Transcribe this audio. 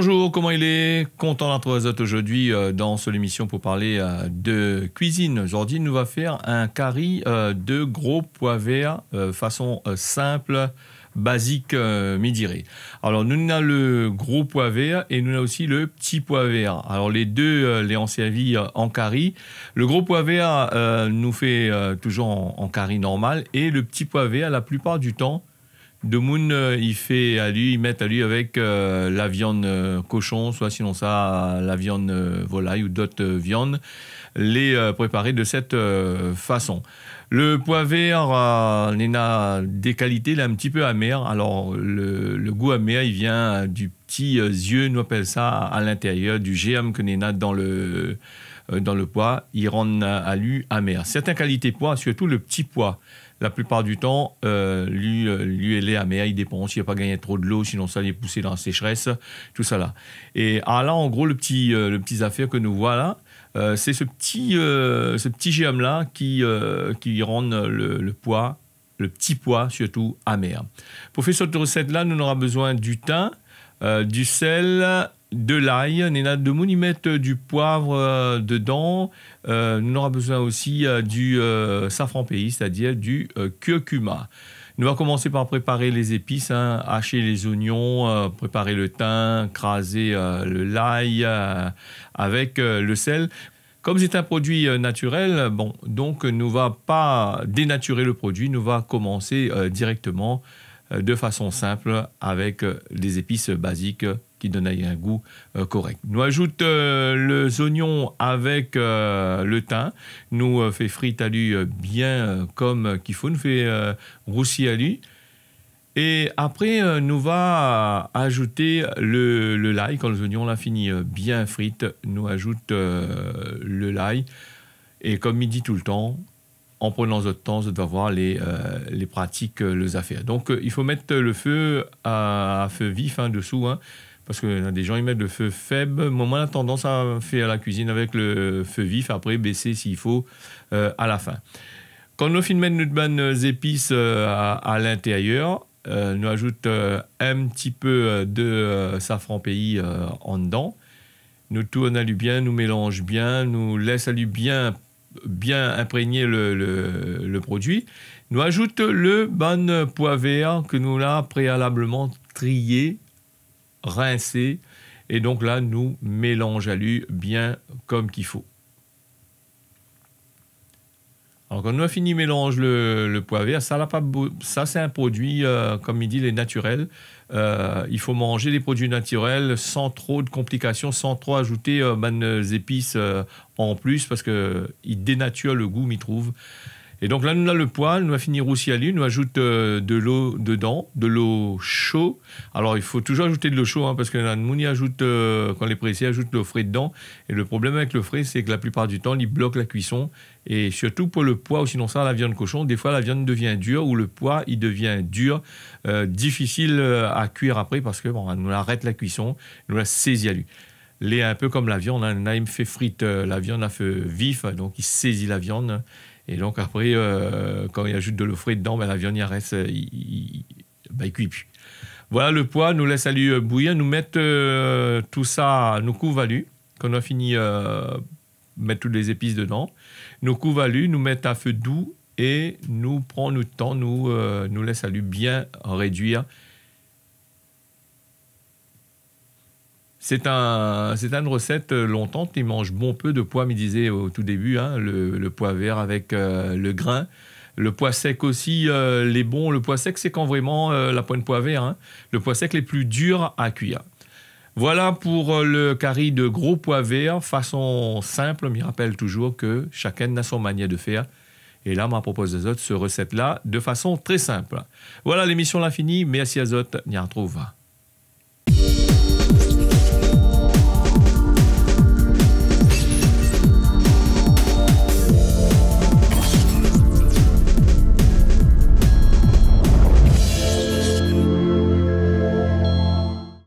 Bonjour, comment il est? Content d'être avec vous aujourd'hui dans cette émission pour parler de cuisine. Aujourd'hui, nous va faire un curry de gros pois verts façon simple, basique, midiré. Alors, nous avons le gros pois vert et nous avons aussi le petit pois vert. Alors, les deux, les ont servi en curry. Le gros pois vert nous fait toujours en curry normal et le petit pois vert, la plupart du temps, de Moon, ils mettent à lui avec la viande cochon, soit sinon ça, la viande volaille ou d'autres viandes, les préparer de cette façon. Le pois vert, il a des qualités, il est un petit peu amer. Alors, le goût amer, il vient du petit yeux, nous appelle ça à l'intérieur, du germe que nous a dans le pois, il rend à lui amer. Certaines qualités pois, surtout le petit pois, la plupart du temps, lui elle est amer, il dépend s'il n'y a pas gagné trop de l'eau, sinon ça les pousser dans la sécheresse, tout ça là. Et là, en gros, le petit affaire que nous voilà, c'est ce petit germe là qui rend le pois, le petit pois surtout amer. Pour faire cette recette là, nous aurons besoin du thym, du sel, de l'ail, ils mettent du poivre dedans. Nous aurons besoin aussi du safran pays, c'est-à-dire du curcuma. Nous allons commencer par préparer les épices, hacher les oignons, préparer le thym, craser l'ail avec le sel. Comme c'est un produit naturel, donc nous ne va pas dénaturer le produit, nous va commencer directement de façon simple avec des épices basiques qui donnent un goût correct. Nous ajoutons les oignons avec le thym, nous fait frite à lui bien comme qu'il faut, nous fait roussir à lui. Et après, nous va ajouter le l'ail. Quand les oignons l'ont fini bien frites, nous ajoute le l'ail. Et comme il dit tout le temps, en prenant votre temps, vous devez voir les pratiques, les affaires. Donc, il faut mettre le feu à feu vif dessous, parce que des gens ils mettent le feu faible. Moi, on a tendance à faire la cuisine avec le feu vif, après baisser s'il faut à la fin. Quand nous finissons notre bonnes épices à l'intérieur, nous ajoutons un petit peu de safran pays en dedans. Nous tournons à lui bien, nous mélangeons bien, nous laissons à lui bien imprégner le produit. Nous ajoutons le bon pois vert que nous avons préalablement trié, rincé, et donc là, nous mélangeons à lui bien comme qu'il faut. Alors, quand on a fini mélange le pois vert, ça c'est un produit, comme il dit, les naturels. Il faut manger des produits naturels sans trop de complications, sans trop ajouter des épices en plus, parce qu'ils dénaturent le goût, m'y trouve. Et donc là, nous avons le pois, nous avons fini roussi à lui, nous ajoutons de l'eau dedans, de l'eau chaude. Alors, il faut toujours ajouter de l'eau chaude, parce que nous ajoute, quand les pressés ajoutent l'eau frais dedans. Et le problème avec le frais, c'est que la plupart du temps, il bloque la cuisson. Et surtout pour le pois, ou sinon ça, la viande cochon, des fois, la viande devient dure, ou le pois, il devient dur, difficile à cuire après, parce que nous arrête la cuisson, nous la saisit à lui. Les un peu comme la viande, il me fait frite la viande à feu vif, donc il saisit la viande. Et donc après, quand il ajoute de l'eau frais dedans, la viande, il reste, il cuit plus. Voilà le pois, nous laisse à lui bouillir, nous mettre tout ça, nous couvre à lui. Quand on a fini mettre toutes les épices dedans, nous couvre à lui, nous mettre à feu doux et nous prend notre temps, nous laisse à lui bien réduire. C'est une recette longtemps, il mange bon peu de pois, me disait au tout début, le pois vert avec le grain. Le pois sec aussi, les bons. Le pois sec, c'est quand vraiment la pointe pois vert. Le pois sec les plus durs à cuire. Voilà pour le curry de gros pois verts, façon simple. Je me rappelle toujours que chacun a son manière de faire. Et là, je propose à Zot ce recette-là de façon très simple. Voilà, l'émission l'a finie. Merci à Zot. On y retrouve.